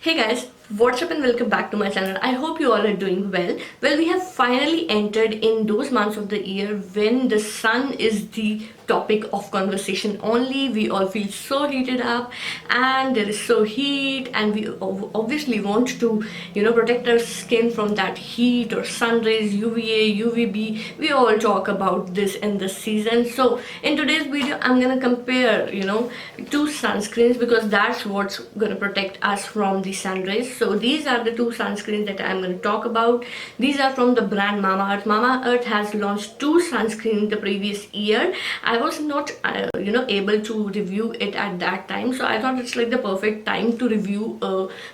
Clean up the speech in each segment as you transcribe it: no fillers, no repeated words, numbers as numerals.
Hey guys, what's up and welcome back to my channel. I hope you all are doing well. Well, we have finally entered in those months of the year when the sun is the topic of conversation only. We all feel so heated up and there is so heat, and we obviously want to protect our skin from that heat or sun rays, UVA, UVB. We all talk about this in this season. So in today's video I'm gonna compare two sunscreens, because that's what's gonna protect us from the sun rays. So these are the two sunscreens that I'm going to talk about. These are from the brand Mamaearth. Mamaearth has launched two sunscreens the previous year. I was not able to review it at that time, so I thought it's like the perfect time to review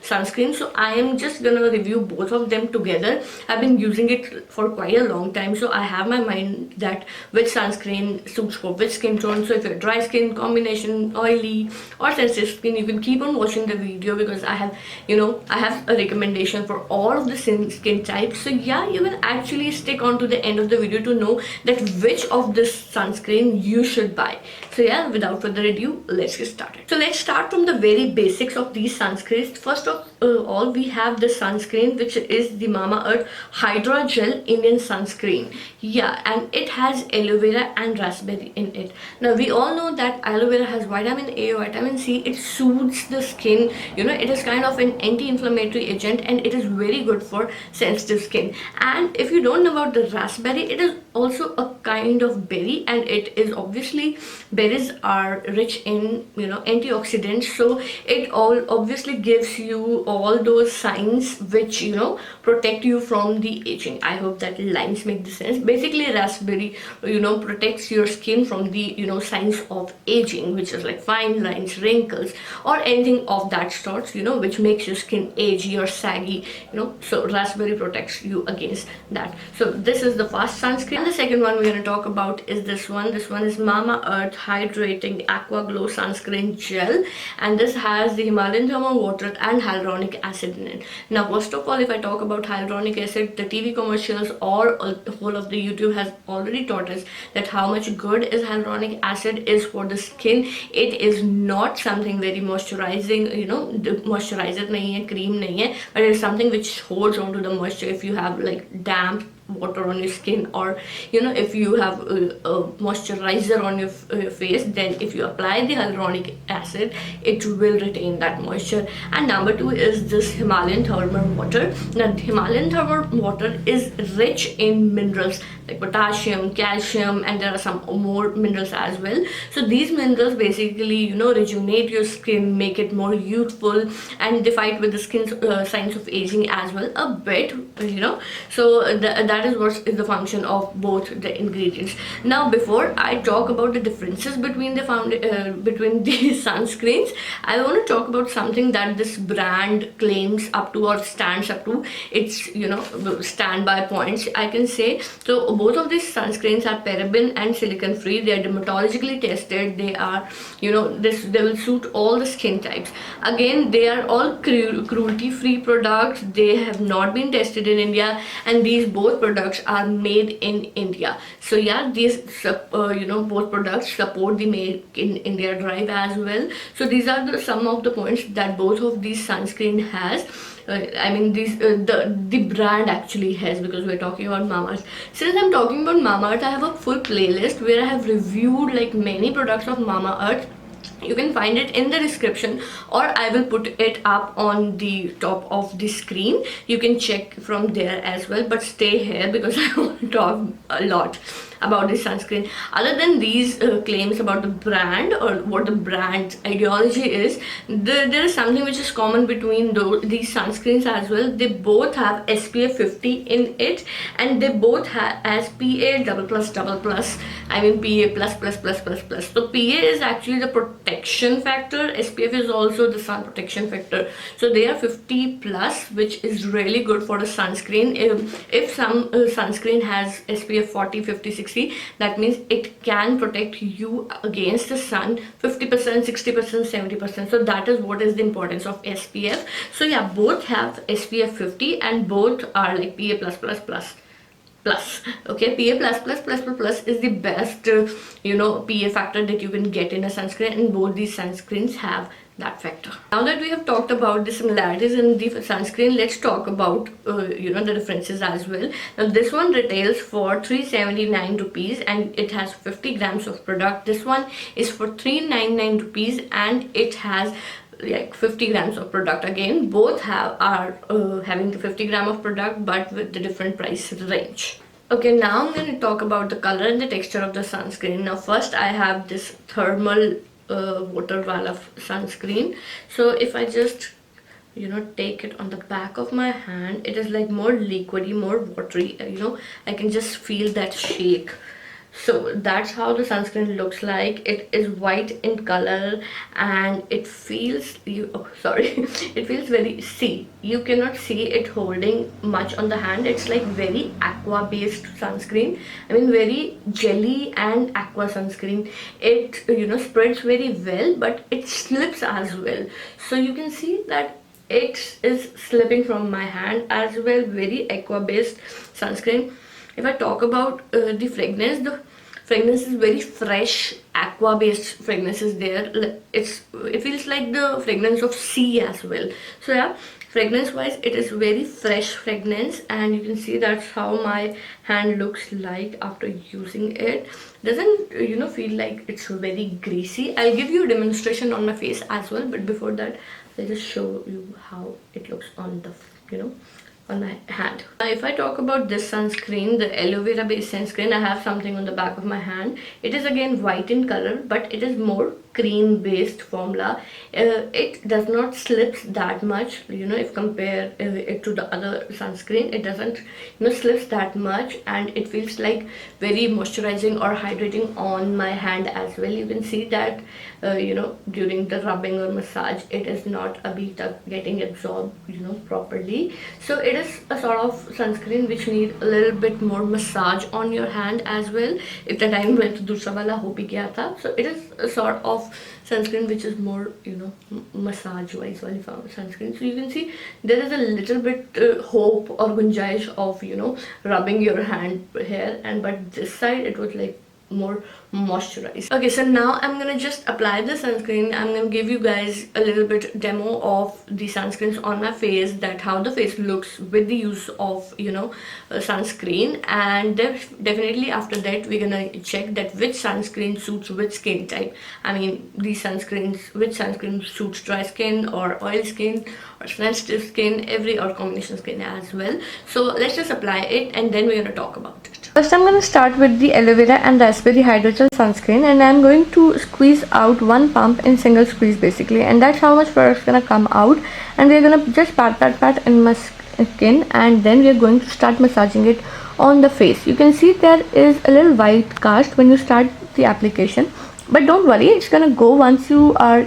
sunscreen. So I am just gonna review both of them together. I've been using it for quite a long time, so I have my mind that which sunscreen suits for which skin tone. So if you're dry skin, combination, oily or sensitive skin, you can keep on watching the video, because I have a recommendation for all of the skin types. So yeah, you can actually stick on to the end of the video to know that which of this sunscreen you should buy. So yeah, without further ado, let's get started. So let's start from the very basics of these sunscreens. First of all, we have the sunscreen, which is the Mamaearth Hydragel Indian sunscreen. Yeah, and it has aloe vera and raspberry in it. Now we all know that aloe vera has vitamin A, vitamin C. It soothes the skin. It is kind of an anti-inflammatory agent, and it is very good for sensitive skin. And if you don't know about the raspberry, it is also a kind of berry, and it is obviously, berries are rich in antioxidants, so it all obviously gives you all those signs which protect you from the aging. I hope that lines make the sense. Basically, raspberry protects your skin from the signs of aging, which is like fine lines, wrinkles, or anything of that sort, which makes your skin agey or saggy. So raspberry protects you against that. So this is the first sunscreen. And the second one we're going to talk about is this one. This one is Mamaearth Hydrating Aqua Glow Sunscreen Gel, and this has the Himalayan thermal water and hyaluronic acid in it. Now first of all, if I talk about hyaluronic acid, the TV commercials or whole of the YouTube has already taught us that how much good is hyaluronic acid is for the skin. It is not something very moisturizing, the moisturizer nahi hai, cream nahi hai, but it is something which holds on to the moisture if you have like damp water on your skin, or if you have a moisturizer on your face, then if you apply the hyaluronic acid, it will retain that moisture. And number two is this Himalayan thermal water. Now Himalayan thermal water is rich in minerals like potassium, calcium, and there are some more minerals as well. So these minerals basically rejuvenate your skin, make it more youthful, and they fight with the skin's signs of aging as well a bit. So that is what is the function of both the ingredients. Now before I talk about the differences between the between the sunscreens, I want to talk about something that this brand claims up to or stands up to. It's standby points, I can say. So both of these sunscreens are paraben and silicone free. They are dermatologically tested. They are they will suit all the skin types. Again, they are all cruelty free products. They have not been tested in India, and these both products are made in India. So yeah, these both products support the made in India drive as well. So these are some of the points that both of these sunscreen has. I mean, the brand actually has, because we're talking about Mamaearth. Since I'm talking about Mamaearth, I have a full playlist where I have reviewed like many products of Mamaearth. You can find it in the description, or I will put it up on the top of the screen. You can check from there as well, but stay here because I want to talk a lot about this sunscreen. Other than these claims about the brand or what the brand's ideology is, there is something which is common between these sunscreens as well. They both have SPF 50 in it, and they both have as PA double plus, I mean PA plus plus plus plus plus. So PA is actually the protection factor, SPF is also the sun protection factor. So they are 50 plus, which is really good for a sunscreen. If some sunscreen has SPF 40, 50, 60, that means it can protect you against the sun 50%, 60%, 70%. So that is what is the importance of SPF. So yeah, both have SPF 50 and both are like PA plus plus plus. Okay, PA+++++ is the best PA factor that you can get in a sunscreen, and both these sunscreens have that factor. Now that we have talked about the similarities in the sunscreen, let's talk about the differences as well. Now this one retails for 379 rupees and it has 50 grams of product. This one is for 399 rupees and it has like 50 grams of product. Again, both are having the 50 gram of product, but with the different price range. Okay, now I'm going to talk about the color and the texture of the sunscreen. Now first I have this thermal water wala sunscreen. So if I just take it on the back of my hand, it is like more liquidy, more watery, I can just feel that shake. So that's how the sunscreen looks like. It is white in color and it feels it feels very, see, you cannot see it holding much on the hand. It's like very aqua based sunscreen. I mean very jelly and aqua sunscreen. It spreads very well, but it slips as well. So you can see that it is slipping from my hand as well. Very aqua based sunscreen. If I talk about the fragrance is very fresh, aqua based fragrance is there. It feels like the fragrance of sea as well. So yeah, fragrance wise it is very fresh fragrance, and you can see that's how my hand looks like after using it. Doesn't feel like it's very greasy. I'll give you a demonstration on my face as well, but before that I'll just show you how it looks on the on my hand. Now if I talk about this sunscreen, the aloe vera based sunscreen, I have something on the back of my hand. It is again white in color, but it is more cream based formula. It does not slip that much, if compare it to the other sunscreen. It doesn't slips that much, and it feels like very moisturizing or hydrating on my hand as well. You can see that during the rubbing or massage it is not a bit of getting absorbed properly. So it is a sort of sunscreen which need a little bit more massage on your hand as well. If the time went to dusra wala ho bhi gaya tha, so it is a sort of sunscreen which is more massage wise wali sunscreen. So you can see there is a little bit hope or gunjaish of rubbing your hand here, and but this side it was like more moisturized. Okay, so now I'm gonna just apply the sunscreen. I'm gonna give you guys a little bit demo of the sunscreens on my face, that how the face looks with the use of sunscreen, and definitely after that we're gonna check that which sunscreen suits which skin type. I mean these sunscreens, which sunscreen suits dry skin or oily skin or sensitive skin, or combination skin as well. So let's just apply it and then we're gonna talk about it. First I'm going to start with the aloe vera and raspberry Hydragel sunscreen, and I'm going to squeeze out one pump in single squeeze basically, and that's how much product's gonna come out. And we're gonna just pat in my skin, and then we're going to start massaging it on the face. You can see there is a little white cast when you start the application, but don't worry, it's gonna go once you are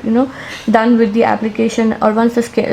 done with the application, or once the skin,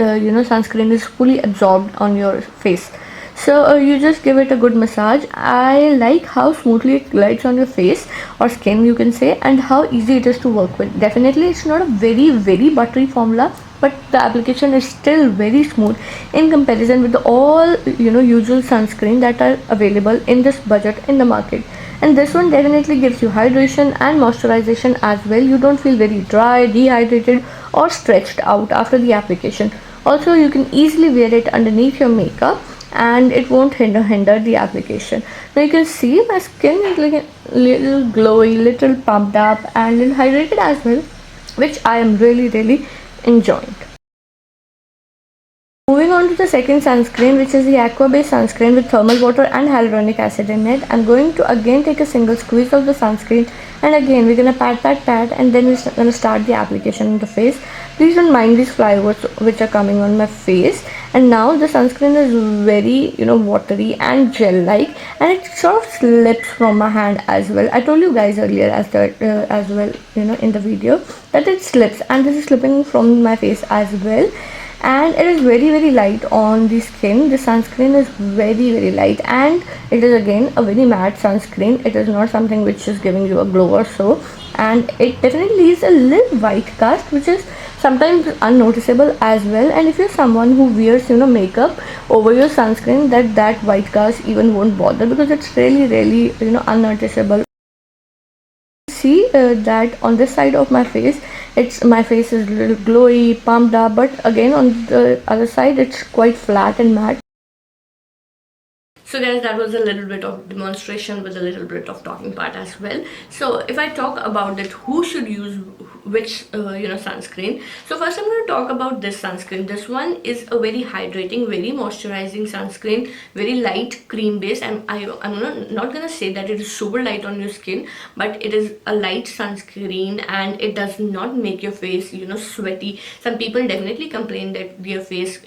sunscreen is fully absorbed on your face. So you just give it a good massage. I like how smoothly it glides on your face or skin, you can say, and how easy it is to work with. Definitely it's not a very buttery formula, but the application is still very smooth in comparison with all usual sunscreen that are available in this budget in the market. And this one definitely gives you hydration and moisturization as well. You don't feel very dry, dehydrated or stretched out after the application. Also you can easily wear it underneath your makeup and it won't hinder the application. Now you can see my skin is like a little glowy, little pumped up and little hydrated as well, which I am really enjoying. Moving on to the second sunscreen, which is the Aqua based sunscreen with thermal water and hyaluronic acid in it. I'm going to again take a single squeeze of the sunscreen, and again we're gonna pat and then we're gonna start the application on the face. Please don't mind these flowers which are coming on my face. And now the sunscreen is very watery and gel like, and it sort of slips from my hand as well. I told you guys earlier as well in the video that it slips, and this is slipping from my face as well. And it is very light on the skin. The sunscreen is very light, and it is again a very matte sunscreen. It is not something which is giving you a glow or so, and it definitely leaves a little white cast which is sometimes unnoticeable as well. And if you're someone who wears makeup over your sunscreen, that white cast even won't bother, because it's really unnoticeable. See that on this side of my face, my face is a little glowy, pumped up, but again on the other side it's quite flat and matte. So guys, that was a little bit of demonstration with a little bit of talking part as well. So if I talk about that, who should use which sunscreen. So first I'm going to talk about this sunscreen. This one is a very hydrating, very moisturizing sunscreen, very light cream base, and I'm not going to say that it is super light on your skin, but it is a light sunscreen and it does not make your face sweaty. Some people definitely complain that their face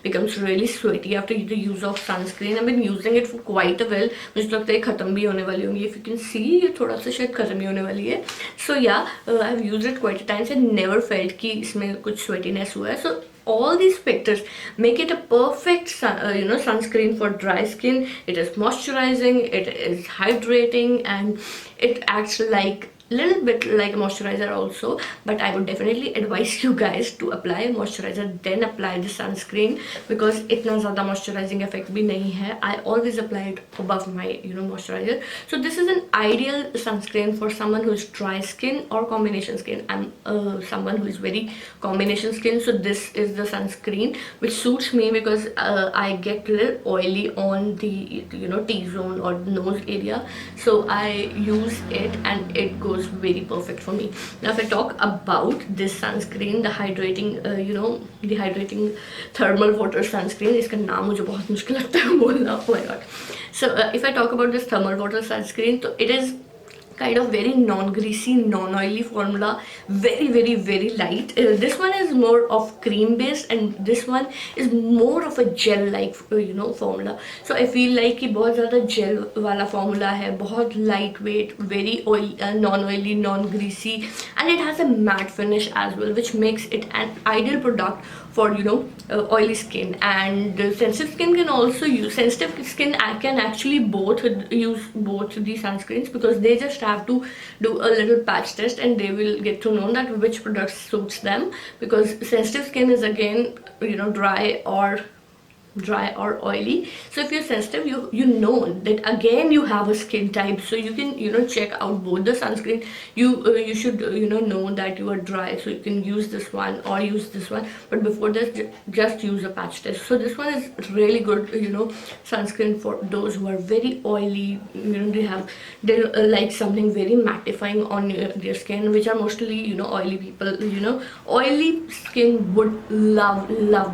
becomes really sweaty after the use of sunscreen. I've been using it for quite a while. मुझे लगता है खत्म भी होने वाली होंगी. If you can see, ये थोड़ा सा शायद खत्म ही होने वाली है. So yeah, I've used it quite a time. I never felt कि इसमें कुछ sweatiness हुआ है. So all these factors make it a perfect sunscreen for dry skin. It is moisturizing, it is hydrating, and it acts like little bit like a moisturizer also. But I would definitely advise you guys to apply a moisturizer then apply the sunscreen, because itna zyada moisturizing effect bhi nahi hai. I always apply it above my moisturizer. So this is an ideal sunscreen for someone who is dry skin or combination skin. I'm someone who is very combination skin, so this is the sunscreen which suits me, because I get a little oily on the T-zone or nose area, so I use it and it goes very perfect for me. Now if I talk about this sunscreen, the hydrating the hydrating thermal water sunscreen, इसका नाम मुझे बहुत मुश्किल लगता है बोलना. Oh my god. So if I talk about this thermal water sunscreen, so it is kind of very non-greasy, non-oily formula, very light. This one is more of cream based and this one is more of a gel like formula. So I feel like कि बहुत ज़्यादा gel वाला formula है, बहुत lightweight, very oil, non-oily, non-greasy, and it has a matte finish as well, which makes it an ideal product for oily skin. And sensitive skin can also use, sensitive skin can actually use both the sunscreens, because they just have to do a little patch test and they will get to know that which product suits them, because sensitive skin is again dry or oily. So if you're sensitive, you know that again you have a skin type, so you can check out both the sunscreen. You should know that you are dry, so you can use this one or use this one, but before this just use a patch test. So this one is really good sunscreen for those who are very oily, they like something very mattifying on their skin, which are mostly oily people. Oily skin would love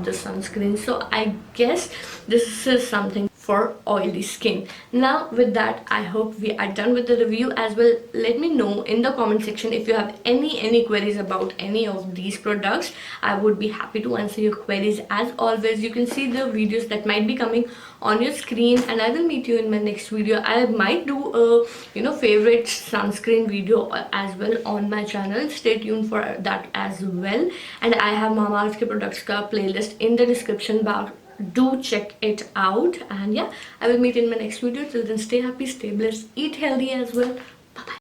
the sunscreen. So I guess this is something for oily skin. Now with that, I hope we are done with the review as well. Let me know in the comment section if you have any queries about any of these products. I would be happy to answer your queries. As always, you can see the videos that might be coming on your screen, and I will meet you in my next video. I might do a favorite sunscreen video as well on my channel. Stay tuned for that as well. And I have Mamaearth ke products ka playlist in the description box. Do check it out, and yeah, I will meet in my next video. Till then, stay happy, stay blessed, eat healthy as well. Bye bye.